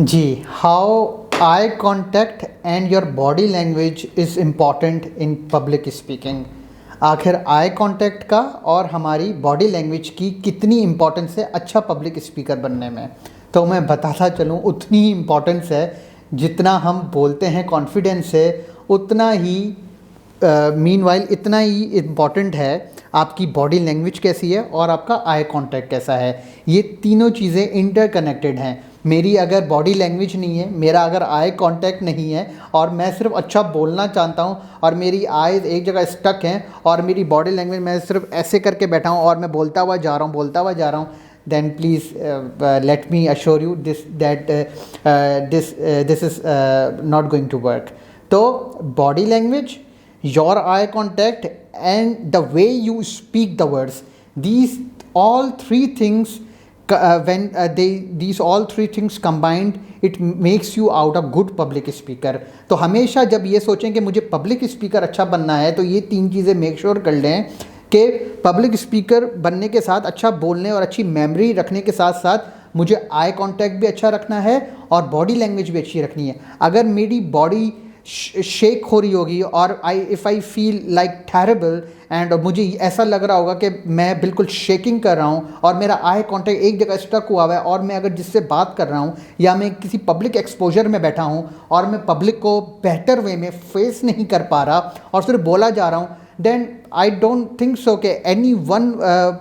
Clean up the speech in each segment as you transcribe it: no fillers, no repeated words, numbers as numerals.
Ji, how eye contact and your body language is important in public speaking. आखिर eye contact का और हमारी body language की कितनी इम्पोर्टेंस है अच्छा पब्लिक स्पीकर बनने में। तो मैं बताता चलूँ, उतनी ही इम्पोर्टेंस है जितना हम बोलते हैं कॉन्फिडेंस से, उतना ही मीनवाइल इतना ही इम्पॉर्टेंट है आपकी बॉडी लैंग्वेज कैसी है और आपका आई कांटेक्ट कैसा है। ये तीनों चीज़ें इंटरकनेक्टेड हैं। मेरी अगर बॉडी लैंग्वेज नहीं है, मेरा अगर आई कांटेक्ट नहीं है और मैं सिर्फ अच्छा बोलना चाहता हूँ और मेरी आईज एक जगह स्टक हैं और मेरी बॉडी लैंग्वेज मैं सिर्फ ऐसे करके बैठा हूँ और मैं बोलता हुआ जा रहा हूँ, then please let me assure you that this is not going to work. तो body language, your eye contact and the way you speak the words, these all three things when these all three things combined, it makes you out a good public speaker. तो हमेशा जब ये सोचें कि मुझे public speaker अच्छा बनना है तो ये तीन चीज़ें मेक श्योर कर लें कि पब्लिक स्पीकर बनने के साथ अच्छा बोलने और अच्छी मेमोरी रखने के साथ साथ मुझे आई कांटेक्ट भी अच्छा रखना है और बॉडी लैंग्वेज भी अच्छी रखनी है। अगर मेरी बॉडी शेक हो रही होगी और if I feel like terrible and मुझे ऐसा लग रहा होगा कि मैं बिल्कुल शेकिंग कर रहा हूँ और मेरा आई कांटेक्ट एक जगह स्टक हुआ है और मैं अगर जिससे बात कर रहा हूँ या मैं किसी पब्लिक एक्सपोजर में बैठा हूँ और मैं पब्लिक को बेहतर वे में फेस नहीं कर पा रहा और सिर्फ बोला जा रहा हूँ, then I don't think so कि any one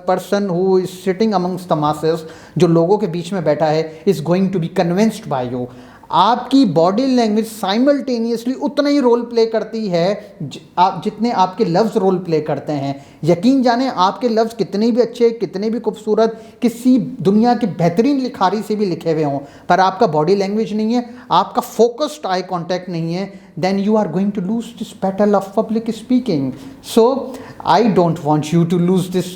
person who is sitting amongst the masses, जो लोगों के बीच में बैठा है, is going to be convinced by you. आपकी बॉडी लैंग्वेज साइमल्टेनियसली उतना ही रोल प्ले करती है आप जितने आपके लफ्ज़ रोल प्ले करते हैं। यकीन जाने आपके लफ्ज़ कितने भी अच्छे, कितने भी खूबसूरत, किसी दुनिया के बेहतरीन लिखारी से भी लिखे हुए हों, पर आपका बॉडी लैंग्वेज नहीं है, आपका फोकस्ड आई कांटेक्ट नहीं है, then you are going to lose this battle of public speaking. So I don't want you to lose this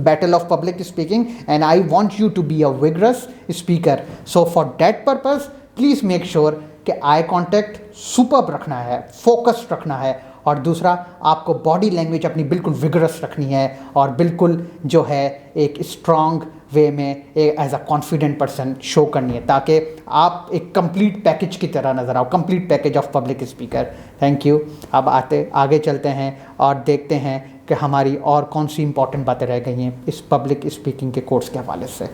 battle of public speaking, and I want you to be a vigorous speaker. So for that purpose, please make sure कि eye contact superb रखना है, focused रखना है, और दूसरा आपको body language अपनी बिल्कुल विगरस रखनी है और बिल्कुल जो है एक स्ट्रॉन्ग वे में as a confident person show करनी है, ताकि आप एक कंप्लीट पैकेज की तरह नज़र आओ, complete package of public speaker. Thank you. अब आगे चलते हैं और देखते हैं कि हमारी और कौन सी इंपॉर्टेंट बातें रह गई हैं इस पब्लिक स्पीकिंग के कोर्स के हवाले से।